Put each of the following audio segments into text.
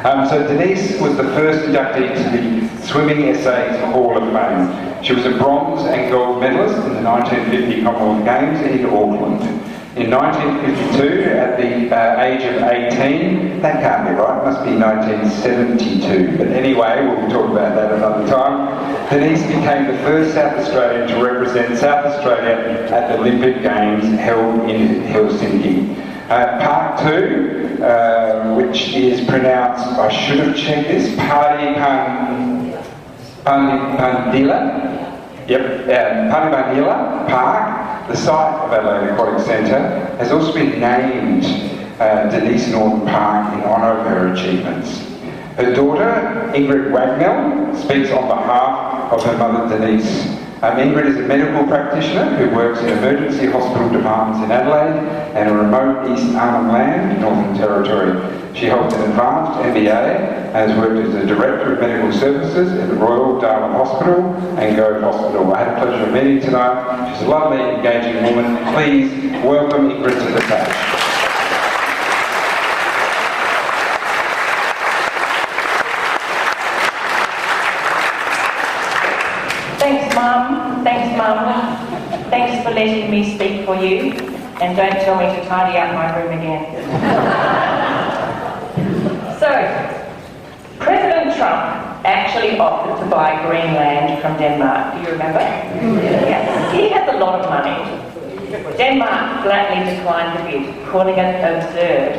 So Denise was the first inductee to the Swimming Essays Hall of Fame. She was a bronze and gold medalist in the 1950 Commonwealth Games in Auckland. In 1952, at the age of 18, that can't be right, it must be 1972, but anyway, we'll talk about that another time, Denise became the first South Australian to represent South Australia at the Olympic Games held in Helsinki. Part 2, which is pronounced, I should have checked this, Pardipardinyilla. Pardipardinyilla Park, the site of Adelaide Aquatic Centre, has also been named Denise Norton Park in honour of her achievements. Her daughter, Ingrid Wangel, speaks on behalf of her mother, Denise. Ingrid is a medical practitioner who works in emergency hospital departments in Adelaide and a remote East Arnhem Land, Northern Territory. She holds an advanced MBA and has worked as a Director of Medical Services at the Royal Darwin Hospital and Gove Hospital. I had the pleasure of meeting tonight. She's a lovely, engaging woman. Please welcome Ingrid to the stage. Thanks, Mum. Thanks, Mum. Thanks for letting me speak for you. And don't tell me to tidy up my room again. So, President Trump actually offered to buy Greenland from Denmark. Do you remember? Yeah. He has a lot of money. Denmark flatly declined the bid, calling it absurd.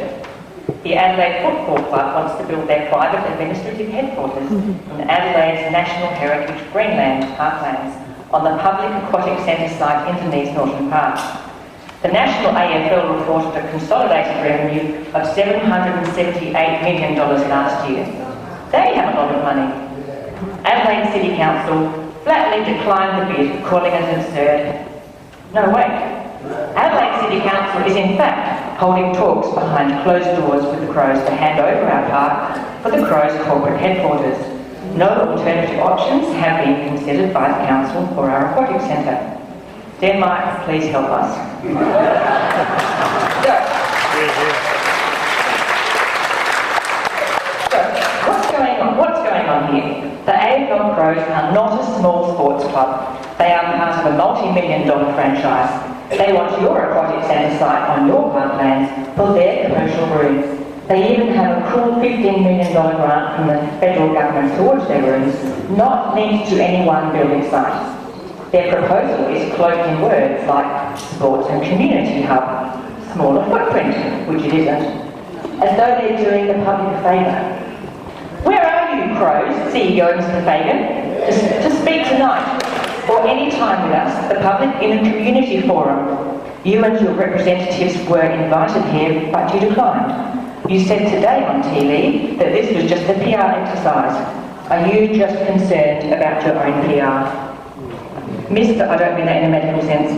The Adelaide Football Club wants to build their private administrative headquarters in Adelaide's National Heritage Greenland parklands on the public aquatic centre site in Denise Norton Park. The National AFL reported a consolidated revenue of $778 million last year. They have a lot of money. Adelaide City Council flatly declined the bid, calling it absurd. No, wait. Adelaide City Council is in fact holding talks behind closed doors with the Crows to hand over our park for the Crows' corporate headquarters. No alternative options have been considered by the Council for our aquatic centre. Denmark, please help us. What's going on here? The AFL Crows are not a small sports club. They are part of a multi-million-dollar franchise. They want your aquatic centre site on your parklands for their commercial rooms. They even have a cool $15 million grant from the federal government towards their rooms, not linked to any one building site. Their proposal is cloaked in words like sports and community hub, smaller footprint, which it isn't, as though they're doing the public a favour. Where are you, Crows, CEO Mr Fagan, to speak tonight, or any time with us, the Public in a Community Forum? You and your representatives were invited here, but you declined. You said today on TV that this was just a PR exercise. Are you just concerned about your own PR? Mr. I don't mean that in a medical sense.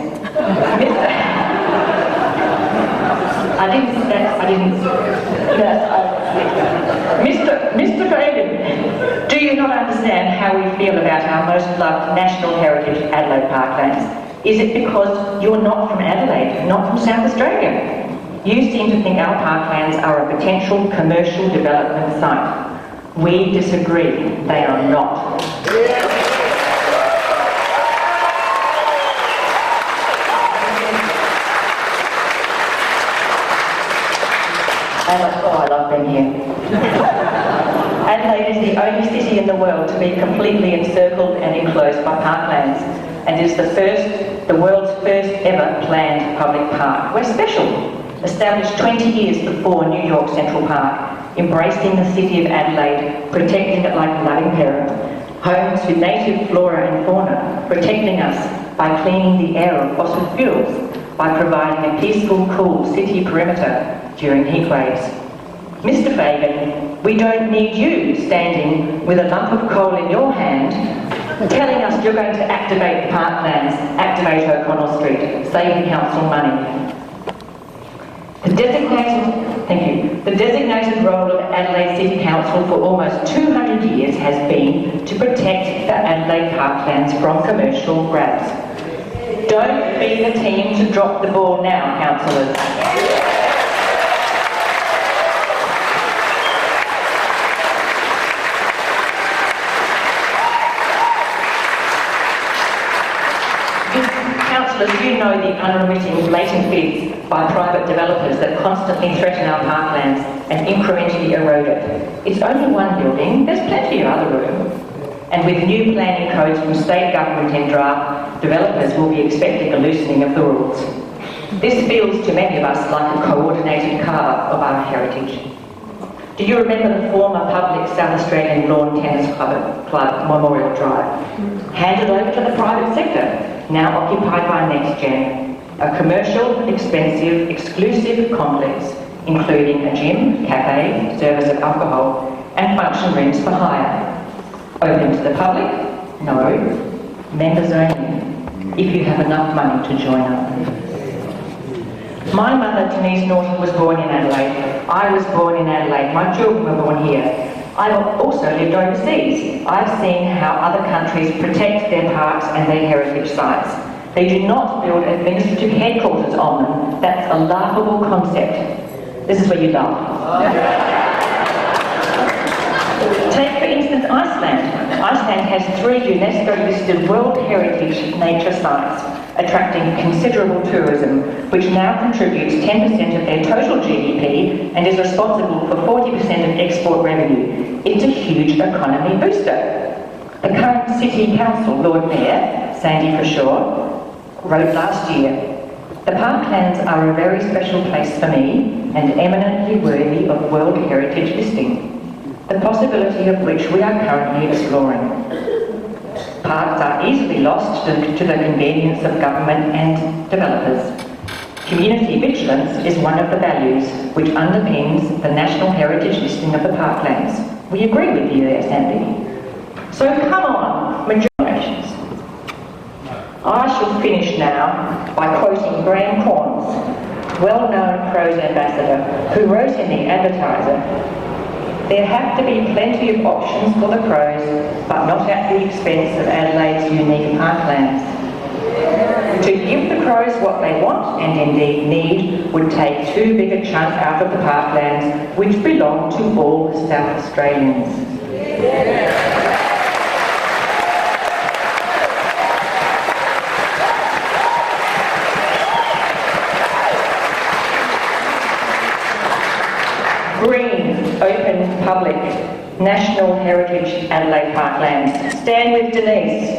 Mr. Fagan, do you not understand how we feel about our most loved national heritage Adelaide Parklands? Is it because you're not from Adelaide, not from South Australia? You seem to think our parklands are a potential commercial development site. We disagree. They are not. I love being here. Adelaide is the only city in the world to be completely encircled and enclosed by parklands, and is the world's first ever planned public park. We're special. Established 20 years before New York Central Park, embracing the city of Adelaide, protecting it like a loving parent. Home to native flora and fauna, protecting us by cleaning the air of fossil fuels, by providing a peaceful, cool city perimeter during heat waves. Mr Fagan, we don't need you standing with a lump of coal in your hand telling us you're going to activate the parklands, activate O'Connell Street, save the council money. The designated role of Adelaide City Council for almost 200 years has been to protect the Adelaide parklands from commercial grabs. Don't be the team to drop the ball now, councillors. councillors, you know the unremitting blatant bids by private developers that constantly threaten our parklands and incrementally erode it. It's only one building, there's plenty of other room. And with new planning codes from state government in draft, developers will be expecting a loosening of the rules. This feels to many of us like a coordinated carve-up of our heritage. Do you remember the former public South Australian Lawn Tennis Club Memorial Drive? Handed over to the private sector, now occupied by NextGen, a commercial, expensive, exclusive complex, including a gym, cafe, service of alcohol, and function rooms for hire. Open to the public? No. Members only, if you have enough money to join up. My mother, Denise Norton, was born in Adelaide. I was born in Adelaide. My children were born here. I also lived overseas. I've seen how other countries protect their parks and their heritage sites. They do not build administrative headquarters on them. That's a laughable concept. This is where you laugh. Take, for instance, Iceland. Iceland has 3 UNESCO-listed World Heritage nature sites, attracting considerable tourism, which now contributes 10% of their total GDP and is responsible for 40% of export revenue. It's a huge economy booster. The current City Council Lord Mayor, Sandy for sure, wrote last year, "The parklands are a very special place for me and eminently worthy of World Heritage listing, the possibility of which we are currently exploring. Parks are easily lost to the convenience of government and developers. Community vigilance is one of the values which underpins the National Heritage listing of the parklands." We agree with you there, Sandy. So come on, majorities. I shall finish now by quoting Graham Corns, well-known Crows ambassador, who wrote in the Advertiser, "There have to be plenty of options for the Crows, but not at the expense of Adelaide's unique parklands. To give the Crows what they want and indeed need would take too big a chunk out of the parklands which belong to all the South Australians." Green, open, public, National Heritage Adelaide Parklands. Stand with Denise.